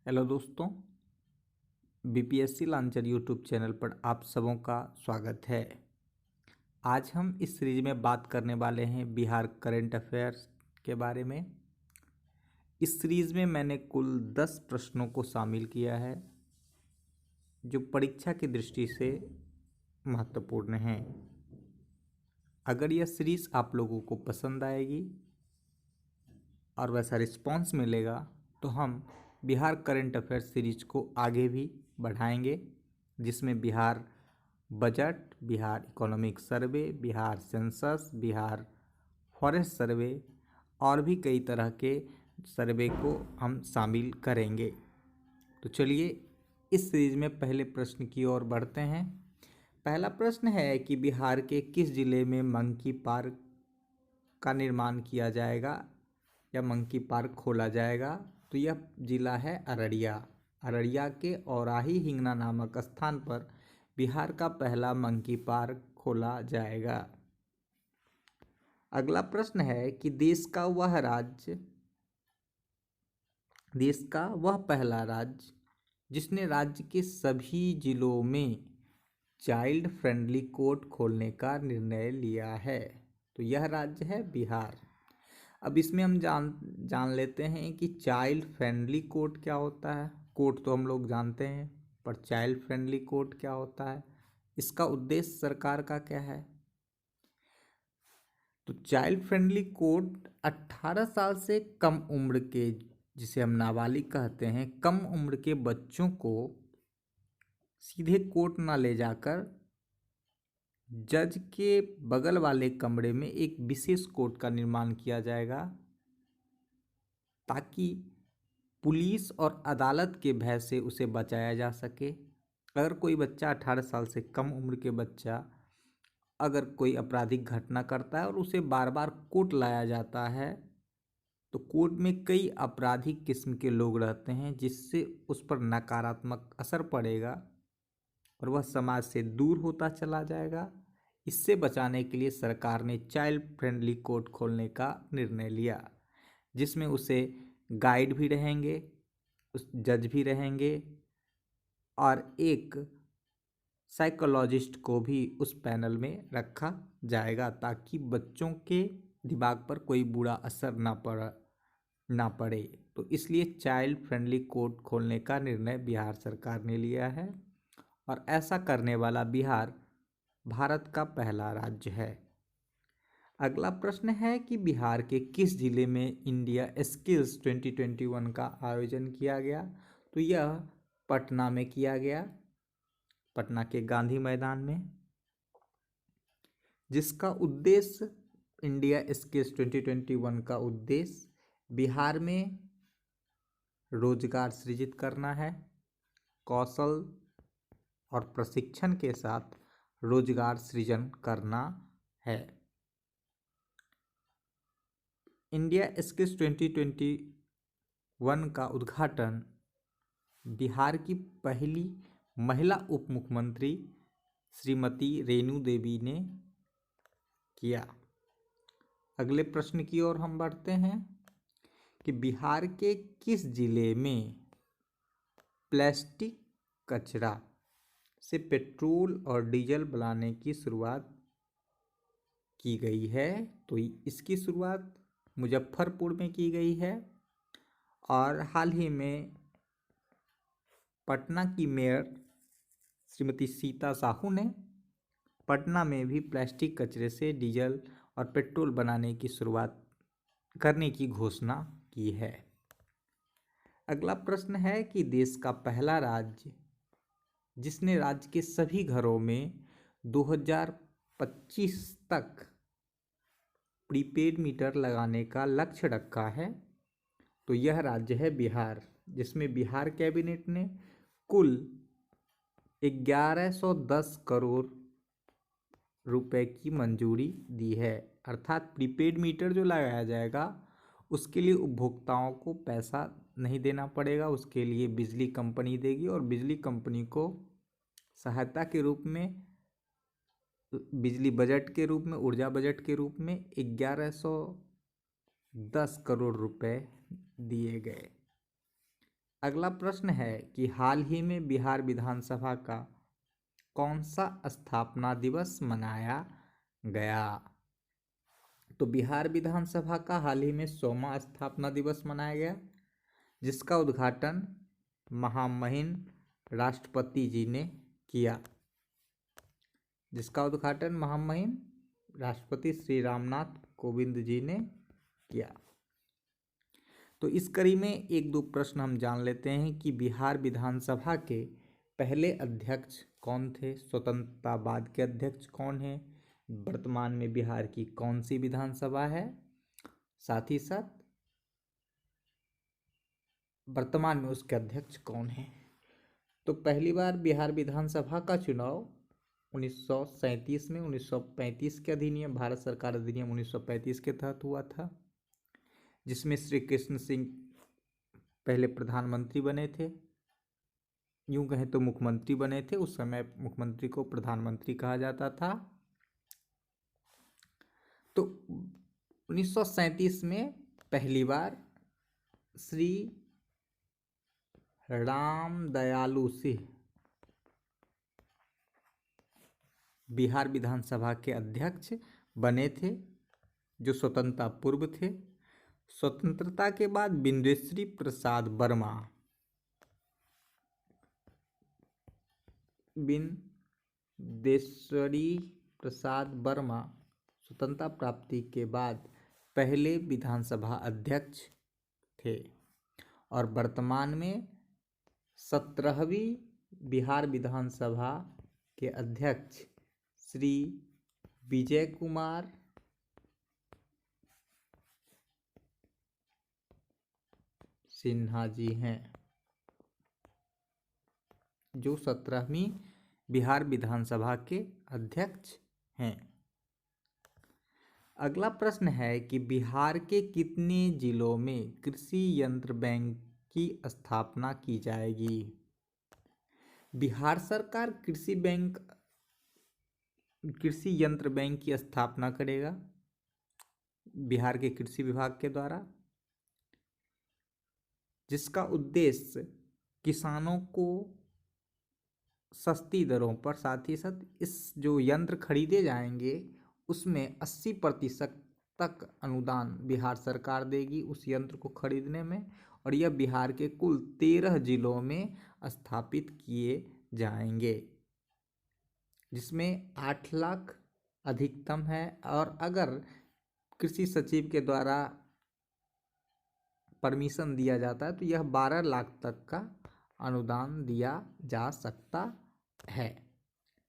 Hello दोस्तों, BPSC launcher YouTube channel पर आप सबों का स्वागत है। आज हम इस सीरीज में बात करने वाले हैं बिहार करंट अफेयर्स के बारे में। इस सीरीज में मैंने कुल 10 प्रश्नों को शामिल किया है जो परीक्षा की दृष्टि से महत्वपूर्ण हैं। अगर यह सीरीज आप लोगों को पसंद आएगी और वैसा रिस्पॉन्स मिलेगा तो हम बिहार करंट अफेयर्स सीरीज को आगे भी बढ़ाएंगे, जिसमें Bihar budget, Bihar economic survey, Bihar census, Bihar forest survey और भी कई तरह के सर्वे को हम शामिल करेंगे। तो चलिए इस सीरीज में पहले प्रश्न की ओर बढ़ते हैं। पहला प्रश्न है कि बिहार के किस जिले में मंकी पार्क का निर्माण किया जाएगा या मंकी पार्क खोला जाएगा? तो यह जिला है अररिया। अररिया के औराही हिंगना नामक स्थान पर बिहार का पहला मंकी पार्क खोला जाएगा। अगला प्रश्न है कि देश का वह पहला राज्य जिसने राज्य के सभी जिलों में चाइल्ड फ्रेंडली कोर्ट खोलने का निर्णय लिया है, तो यह राज्य है बिहार। अब इसमें हम जान लेते हैं कि चाइल्ड फ्रेंडली कोर्ट क्या होता है। कोर्ट तो हम लोग जानते हैं, पर चाइल्ड फ्रेंडली कोर्ट क्या होता है, इसका उद्देश्य सरकार का क्या है? तो चाइल्ड फ्रेंडली कोर्ट 18 साल से कम उम्र के, जिसे हम नाबालिग कहते हैं, कम उम्र के बच्चों को सीधे कोर्ट ना ले जाकर जज के बगल वाले कमरे में एक विशेष कोर्ट का निर्माण किया जाएगा, ताकि पुलिस और अदालत के भय से उसे बचाया जा सके। अगर कोई बच्चा 18 साल से कम उम्र के बच्चा अगर कोई आपराधिक घटना करता है और उसे बार बार कोर्ट लाया जाता है, तो कोर्ट में कई आपराधिक किस्म के लोग रहते हैं, जिससे उस पर नकारात्मक असर पड़ेगा और वह समाज से दूर होता चला जाएगा। इससे बचाने के लिए सरकार ने चाइल्ड फ्रेंडली कोर्ट खोलने का निर्णय लिया, जिसमें उसे गाइड भी रहेंगे, उस जज भी रहेंगे और एक साइकोलॉजिस्ट को भी उस पैनल में रखा जाएगा, ताकि बच्चों के दिमाग पर कोई बुरा असर ना पड़े। तो इसलिए चाइल्ड फ्रेंडली कोर्ट खोलने का निर्णय बिहार सरकार ने लिया है और ऐसा करने वाला बिहार भारत का पहला राज्य है। अगला प्रश्न है कि बिहार के किस जिले में इंडिया स्किल्स 2021 का आयोजन किया गया? तो यह पटना में किया गया, पटना के गांधी मैदान में, जिसका उद्देश्य इंडिया स्किल्स 2021 का उद्देश्य बिहार में रोजगार सृजित करना है, कौशल और प्रशिक्षण के साथ रोजगार सृजन करना है। इंडिया स्किल्स 2021 का उद्घाटन बिहार की पहली महिला उप मुख्यमंत्री श्रीमती रेणु देवी ने किया। अगले प्रश्न की ओर हम बढ़ते हैं कि बिहार के किस जिले में प्लास्टिक कचरा से पेट्रोल और डीजल बनाने की शुरुआत की गई है? तो इसकी शुरुआत मुजफ्फरपुर में की गई है और हाल ही में पटना की मेयर श्रीमती सीता साहू ने पटना में भी प्लास्टिक कचरे से डीजल और पेट्रोल बनाने की शुरुआत करने की घोषणा की है। अगला प्रश्न है कि देश का पहला राज्य जिसने राज्य के सभी घरों में 2025 तक प्रीपेड मीटर लगाने का लक्ष्य रखा है, तो यह राज्य है बिहार, जिसमें बिहार कैबिनेट ने कुल 1110 करोड़ रुपए की मंजूरी दी है। अर्थात प्रीपेड मीटर जो लगाया जाएगा उसके लिए उपभोक्ताओं को पैसा नहीं देना पड़ेगा, उसके लिए बिजली कंपनी देगी और बिजली कंपनी को सहायता के रूप में, बिजली बजट के रूप में, ऊर्जा बजट के रूप में 1110 करोड़ रुपए दिए गए। अगला प्रश्न है कि हाल ही में बिहार विधानसभा का कौन सा स्थापना दिवस मनाया गया? तो बिहार विधानसभा का हाल ही में 100वां स्थापना दिवस मनाया गया, जिसका उद्घाटन महामहिम राष्ट्रपति जी ने किया। जिसका उद्घाटन महामहिम राष्ट्रपति श्री रामनाथ कोविंद जी ने किया। तो इस कड़ी में एक दो प्रश्न हम जान लेते हैं कि बिहार विधानसभा के पहले अध्यक्ष कौन थे, स्वतंत्रता बाद के अध्यक्ष कौन हैं, वर्तमान में बिहार की कौन सी विधानसभा है, साथ ही साथ वर्तमान में उसके अध्यक्ष कौन हैं। तो पहली बार बिहार विधानसभा का चुनाव 1937 में 1935 के अधिनियम, भारत सरकार अधिनियम 1935 के तहत हुआ था, जिसमें श्री कृष्ण सिंह पहले प्रधानमंत्री बने थे। यूं कहें तो मुख्यमंत्री बने थे, उस समय मुख्यमंत्री को प्रधानमंत्री कहा जाता था। तो 1937 में पहली बार श्री रामदयालु सिंह बिहार विधानसभा के अध्यक्ष बने थे, जो स्वतंत्रता पूर्व थे। स्वतंत्रता के बाद बिंदेश्वरी प्रसाद वर्मा स्वतंत्रता प्राप्ति के बाद पहले विधानसभा अध्यक्ष थे और वर्तमान में 17वीं बिहार विधानसभा के अध्यक्ष श्री विजय कुमार सिन्हा जी हैं, जो 17वीं बिहार विधानसभा के अध्यक्ष हैं। अगला प्रश्न है कि बिहार के कितने जिलों में कृषि यंत्र बैंक की स्थापना की जाएगी? बिहार सरकार कृषि यंत्र बैंक की स्थापना करेगा बिहार के कृषि विभाग के द्वारा, जिसका उद्देश्य किसानों को सस्ती दरों पर, साथ ही साथ इस जो यंत्र खरीदे जाएंगे उसमें 80% तक अनुदान बिहार सरकार देगी उस यंत्र को खरीदने में, और यह बिहार के कुल 13 जिलों में स्थापित किए जाएंगे, जिसमें 8 लाख अधिकतम है, और अगर कृषि सचिव के द्वारा परमिशन दिया जाता है तो यह 12 लाख तक का अनुदान दिया जा सकता है,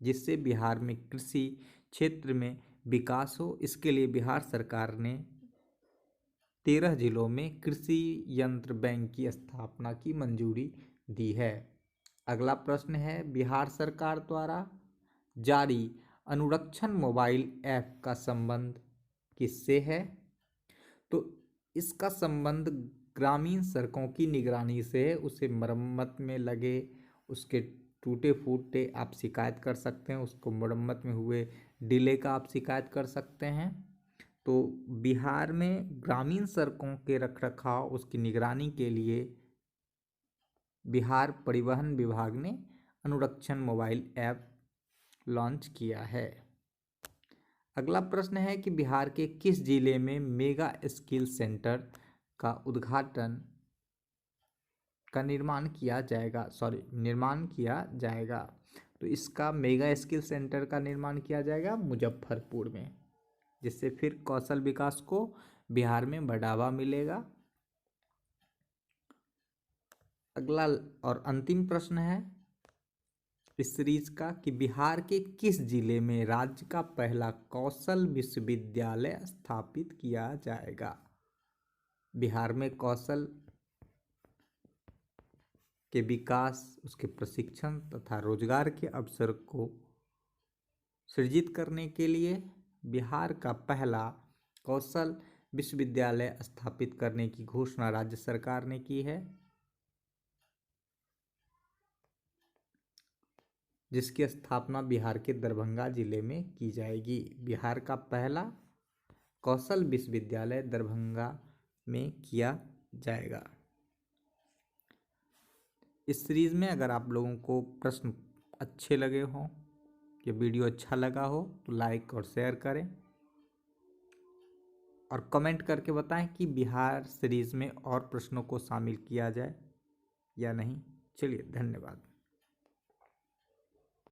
जिससे बिहार में कृषि क्षेत्र में विकास हो। इसके लिए बिहार सरकार ने 13 जिलों में कृषि यंत्र बैंक की स्थापना की मंजूरी दी है। अगला प्रश्न है, बिहार सरकार द्वारा जारी अनुरक्षण मोबाइल ऐप का संबंध किससे है? तो इसका संबंध ग्रामीण सड़कों की निगरानी से है। उसे मरम्मत में लगे उसके टूटे फूटे आप शिकायत कर सकते हैं, उसको मरम्मत में हुए डिले का आप शिकायत कर सकते हैं। तो बिहार में ग्रामीण सड़कों के रखरखाव, उसकी निगरानी के लिए बिहार परिवहन विभाग ने अनुरक्षण मोबाइल ऐप लॉन्च किया है। अगला प्रश्न है कि बिहार के किस जिले में मेगा स्किल सेंटर का निर्माण किया जाएगा? तो इसका मेगा स्किल सेंटर का निर्माण किया जाएगा मुजफ्फरपुर में, जिससे फिर कौशल विकास को बिहार में बढ़ावा मिलेगा। अगला और अंतिम प्रश्न है इस सीरीज का कि बिहार के किस जिले में राज्य का पहला कौशल विश्वविद्यालय स्थापित किया जाएगा? बिहार में कौशल के विकास, उसके प्रशिक्षण तथा रोजगार के अवसर को सृजित करने के लिए बिहार का पहला कौशल विश्वविद्यालय स्थापित करने की घोषणा राज्य सरकार ने की है, जिसकी स्थापना बिहार के दरभंगा जिले में की जाएगी। बिहार का पहला कौशल विश्वविद्यालय दरभंगा में किया जाएगा। इस सीरीज़ में अगर आप लोगों को प्रश्न अच्छे लगे हों, ये वीडियो अच्छा लगा हो तो लाइक और शेयर करें और कमेंट करके बताएं कि बिहार सीरीज़ में और प्रश्नों को शामिल किया जाए या नहीं। चलिए, धन्यवाद।